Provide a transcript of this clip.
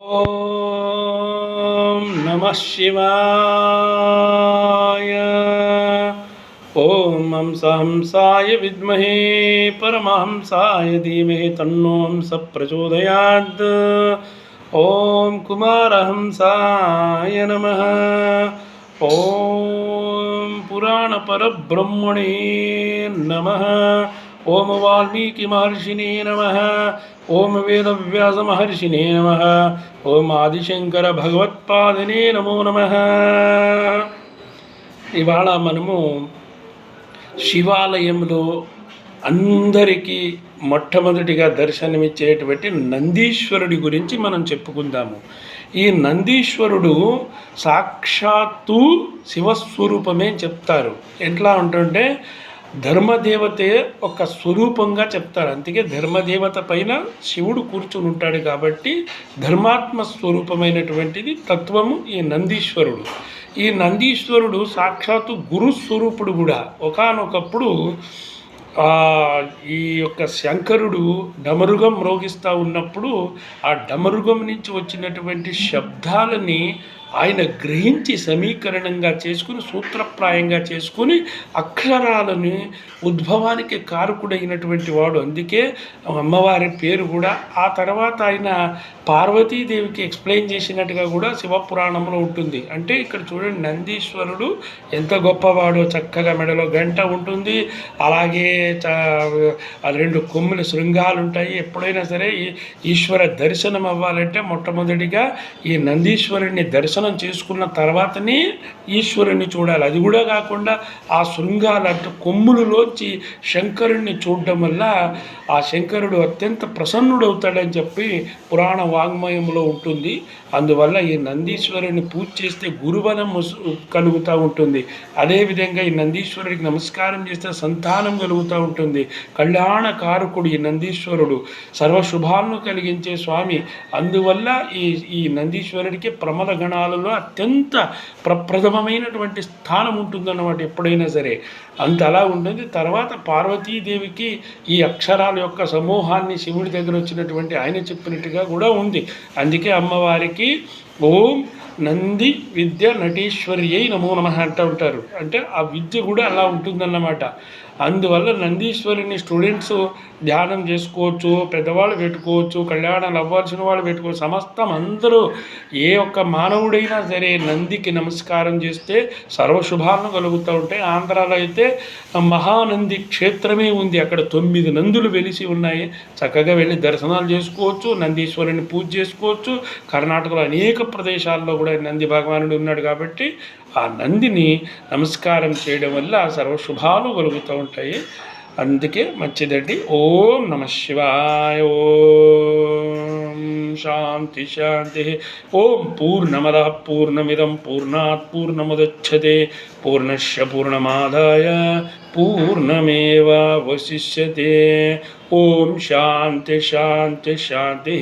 ఓం నమః శివాయ. ఓం హంసాయ విద్మహే పరమహంసాయ ధీమహి తన్నో హంస ప్రచోదయాత్. ఓం కుమారహంసాయ నమః. ఓం పురాణపరబ్రహ్మణే నమః. ఓం వాల్మీకి మహర్షినే నమః. ఓం వేదవ్యాస మహర్షినే నమః. ఓం ఆదిశంకర భగవత్పాదనే నమో నమః. ఇవాళ మనము శివాలయంలో అందరికీ మొట్టమొదటిగా దర్శనమిచ్చేటువంటి నందీశ్వరుడి గురించి మనం చెప్పుకుందాము. ఈ నందీశ్వరుడు సాక్షాత్తు శివస్వరూపమే చెప్తారు. ఎట్లా ఉంటుంటే ధర్మదేవతే ఒక స్వరూపంగా చెప్తారు. అందుకే ధర్మదేవత పైన శివుడు కూర్చుని ఉంటాడు కాబట్టి ధర్మాత్మ స్వరూపమైనటువంటిది తత్వము ఈ నందీశ్వరుడు. ఈ నందీశ్వరుడు సాక్షాత్తు గురుస్వరూపుడు కూడా. ఒకానొకప్పుడు ఈ యొక్క శంకరుడు డమరుగం మ్రోగిస్తూ ఉన్నప్పుడు ఆ డమరుగం నుంచి వచ్చినటువంటి శబ్దాలని ఆయన గ్రహించి సమీకరణంగా చేసుకుని సూత్రప్రాయంగా చేసుకుని అక్షరాలను ఉద్భవానికి కారకుడైనటువంటి వాడు. అందుకే అమ్మవారి పేరు కూడా. ఆ తర్వాత ఆయన పార్వతీదేవికి ఎక్స్ప్లెయిన్ చేసినట్టుగా కూడా శివపురాణంలో ఉంటుంది. అంటే ఇక్కడ చూడండి, నందీశ్వరుడు ఎంత గొప్పవాడో. చక్కగా మెడలో గంట ఉంటుంది, అలాగే 2 కొమ్ముల శృంగాలు ఉంటాయి. ఎప్పుడైనా సరే ఈశ్వర దర్శనం అవ్వాలంటే మొట్టమొదటిగా ఈ నందీశ్వరుని దర్శనం చేసుకున్న తర్వాతనే ఈశ్వరుని చూడాలి. అది కూడా కాకుండా ఆ శృంగాల కొమ్ములలోంచి శంకరుణ్ణి చూడడం వల్ల ఆ శంకరుడు అత్యంత ప్రసన్నుడవుతాడని చెప్పి పురాణ వాంగ్మయంలో ఉంటుంది. అందువల్ల ఈ నందీశ్వరుని పూజ చేస్తే గురుబలం కలుగుతూ ఉంటుంది. అదేవిధంగా ఈ నందీశ్వరుడికి నమస్కారం చేస్తే సంతానం కలుగుతూ ఉంటుంది. కళ్యాణకారకుడు ఈ నందీశ్వరుడు, సర్వశుభాలను కలిగించే స్వామి. అందువల్ల ఈ నందీశ్వరుడికి ప్రమద గణాలలో అత్యంత ప్రప్రథమమైనటువంటి స్థానం ఉంటుందన్నమాట ఎప్పుడైనా సరే. అంత అలా ఉంటుంది. తర్వాత పార్వతీదేవికి ఈ అక్షరాల యొక్క సమూహాన్ని శివుడి దగ్గర వచ్చినటువంటి ఆయన చెప్పినట్టుగా కూడా ఉంది. అందుకే అమ్మవారికి ఓం నంది విద్య నటీశ్వర్యై నమో నమః అంటూ ఉంటారు. అంటే ఆ విద్య కూడా అలా ఉంటుందన్నమాట. అందువల్ల నందీశ్వరిని స్టూడెంట్స్ ధ్యానం చేసుకోవచ్చు, పెద్దవాళ్ళు పెట్టుకోవచ్చు, కళ్యాణాలు అవ్వాల్సిన వాళ్ళు పెట్టుకోవచ్చు. సమస్తం అందరూ ఏ ఒక్క మానవుడైనా సరే నందికి నమస్కారం చేస్తే సర్వశుభాలను కలుగుతూ ఉంటాయి. ఆంధ్రాలో అయితే మహానంది క్షేత్రమే ఉంది. అక్కడ 9 నందులు వెలిసి ఉన్నాయి. చక్కగా వెళ్ళి దర్శనాలు చేసుకోవచ్చు, నందీశ్వరుని పూజ చేసుకోవచ్చు. కర్ణాటకలో అనేక ప్రదేశాల్లో కూడా నంది భగవానుడు ఉన్నాడు కాబట్టి ఆ నందిని నమస్కారం చేయడం వల్ల సర్వశుభాలు కలుగుతూ ఉంటాయి. అందుకే మంచిదండి. ఓం నమః శివాయ. ఓం శాంతి శాంతి. ఓం పూర్ణమదః పూర్ణమిదం పూర్ణాత్ పూర్ణముదచ్యతే పూర్ణస్య పూర్ణమాదాయ పూర్ణమేవావశిష్యతే. ఓం శాంతి శాంతి శాంతి.